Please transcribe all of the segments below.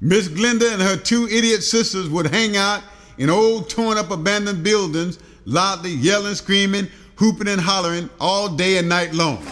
Miss Glenda and her two idiot sisters would hang out in old torn up abandoned buildings, loudly yelling, screaming, hooping and hollering all day and night long.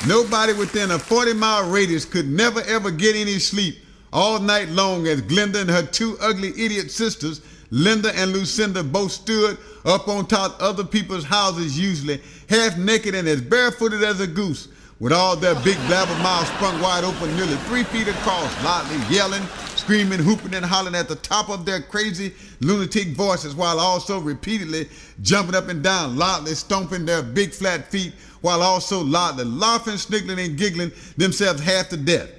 Nobody within a 40-mile radius could never ever get any sleep all night long as Glenda and her two ugly idiot sisters, Linda and Lucinda, both stood up on top of other people's houses, usually half naked and as barefooted as a goose, with all their big blabber mouths sprung wide open nearly 3 feet across, loudly yelling, screaming, hooping and hollering at the top of their crazy lunatic voices, while also repeatedly jumping up and down, loudly stomping their big flat feet, while also loudly laughing, sniggling and giggling themselves half to death.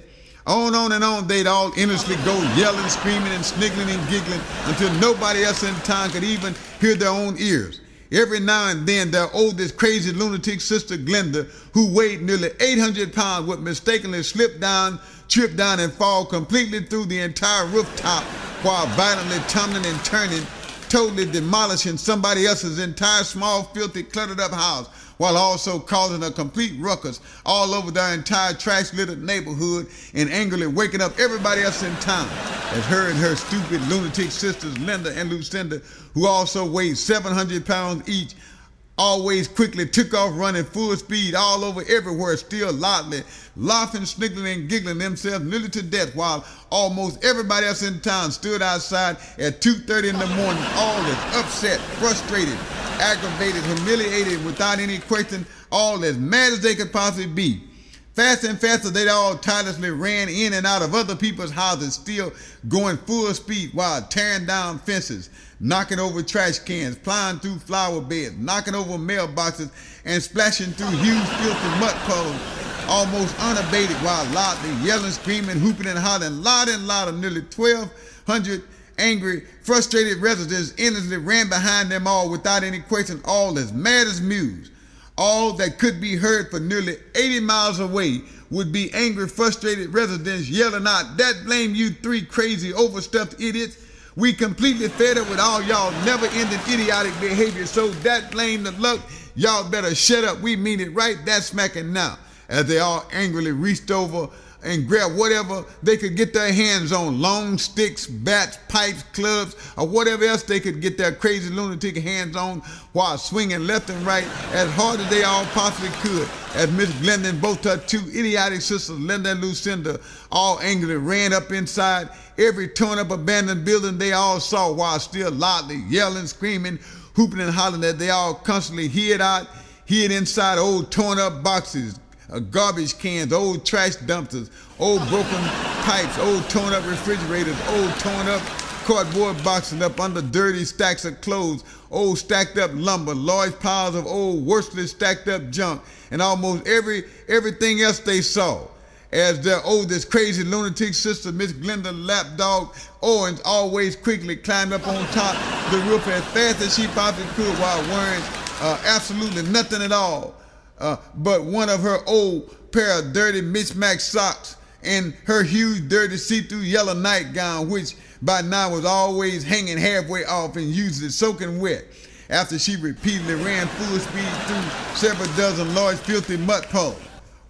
On and on they'd all endlessly go, yelling, screaming and sniggling and giggling until nobody else in town could even hear their own ears. Every now and then their oldest crazy lunatic sister Glenda, who weighed nearly 800 pounds, would mistakenly slip down, trip down and fall completely through the entire rooftop while violently tumbling and turning, totally demolishing somebody else's entire small, filthy, cluttered up house, while also causing a complete ruckus all over their entire trash-littered neighborhood and angrily waking up everybody else in town, as her and her stupid lunatic sisters, Linda and Lucinda, who also weighed 700 pounds each, always quickly took off running full speed all over everywhere, still loudly laughing, sniggling and giggling themselves nearly to death, while almost everybody else in town stood outside at 2:30 in the morning, all as upset, frustrated, aggravated, humiliated, without any question, all as mad as they could possibly be. Faster and faster, they all tirelessly ran in and out of other people's houses, still going full speed while tearing down fences, knocking over trash cans, plowing through flower beds, knocking over mailboxes, and splashing through huge, filthy mud puddles, almost unabated, while loudly yelling, screaming, hooping, and hollering, louder and louder. Nearly 1,200 angry, frustrated residents endlessly ran behind them all without any question, all as mad as mules. All that could be heard for nearly 80 miles away would be angry, frustrated residents yelling out, "That blame you three crazy, overstuffed idiots. We completely fed up with all y'all never-ending idiotic behavior, so that blame the luck. Y'all better shut up. We mean it right that smacking now," as they all angrily reached over and grabbed whatever they could get their hands on, long sticks, bats, pipes, clubs, or whatever else they could get their crazy lunatic hands on, while swinging left and right as hard as they all possibly could, as Miss Glenda and both her two idiotic sisters, Linda and Lucinda, all angrily ran up inside every torn up abandoned building they all saw, while still loudly yelling, screaming, hooping and hollering that they all constantly hid inside old torn up boxes, garbage cans, old trash dumpsters, old broken pipes, old torn up refrigerators, old torn up cardboard boxes up under dirty stacks of clothes, old stacked up lumber, large piles of old worthless stacked up junk, and almost everything else they saw. As their oldest crazy lunatic sister, Miss Glenda lapdog Orange, always quickly climbed up on top the roof as fast as she possibly could while wearing absolutely nothing at all but one of her old pair of dirty mismatched socks and her huge dirty see-through yellow nightgown, which by now was always hanging halfway off and usually soaking wet, after she repeatedly ran full speed through several dozen large filthy mud puddles.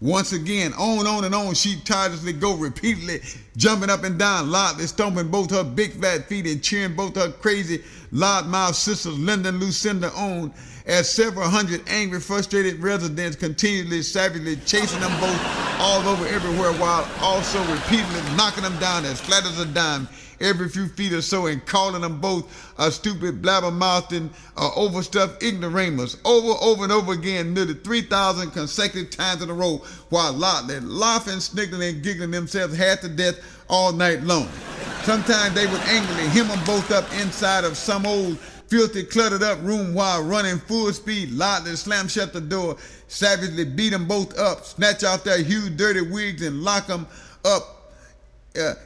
Once again, on and on she'd tirelessly go, repeatedly jumping up and down, loudly stomping both her big flat feet and cheering both her crazy loudmouth sisters Linda and Lucinda on, as several hundred angry, frustrated residents continually savagely chasing them both all over everywhere, while also repeatedly knocking them down as flat as a dime every few feet or so, and calling them both a stupid, blabbermouthed, overstuffed ignoramus over and over again, nearly 3,000 consecutive times in a row, while loudly laughing, sniggling, and giggling themselves half to death all night long. Sometimes they would angrily hem them both up inside of some old filthy, cluttered up room while running full speed, loudly slam shut the door, savagely beat them both up, snatch off their huge dirty wigs and lock them up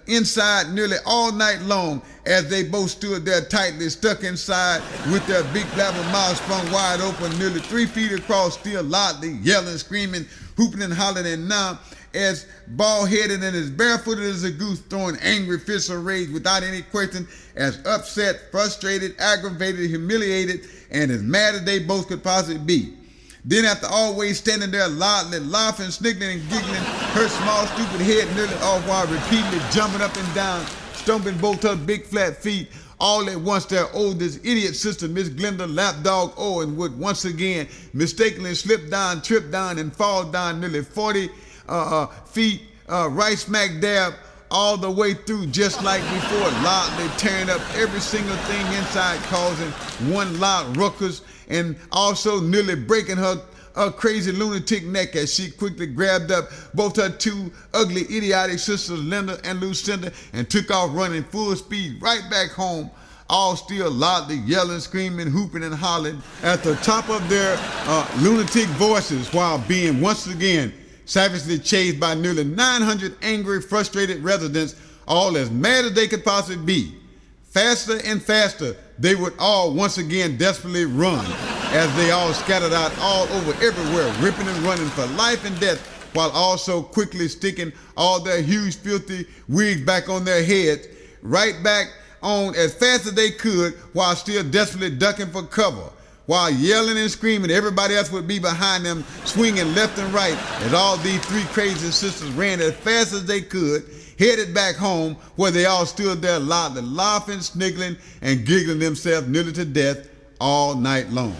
inside nearly all night long, as they both stood there tightly stuck inside with their big blabber mouths sprung wide open nearly 3 feet across, still loudly yelling, screaming, hooping and hollering, and now as bald-headed and as barefooted as a goose, throwing angry fists of rage without any question, as upset, frustrated, aggravated, humiliated, and as mad as they both could possibly be. Then after always standing there loudly laughing, sniggering and giggling, her small stupid head nearly off while repeatedly jumping up and down, stomping both her big flat feet. All at once their oldest idiot sister, Miss Glenda Lapdog Owen, would once again mistakenly slip down, trip down, and fall down nearly 40 feet right smack dab all the way through, just like before, loudly tearing up every single thing inside, causing one loud ruckus, and also nearly breaking her crazy lunatic neck as she quickly grabbed up both her two ugly idiotic sisters, Linda and Lucinda, and took off running full speed right back home, all still loudly yelling, screaming, hooping, and hollering at the top of their lunatic voices, while being once again savagely chased by nearly 900 angry, frustrated residents, all as mad as they could possibly be. Faster and faster, they would all once again desperately run as they all scattered out all over everywhere, ripping and running for life and death, while also quickly sticking all their huge, filthy wigs back on their heads, right back on as fast as they could, while still desperately ducking for cover. While yelling and screaming, everybody else would be behind them, swinging left and right, as all these three crazy sisters ran as fast as they could, headed back home, where they all stood there loudly laughing, sniggling, and giggling themselves nearly to death all night long.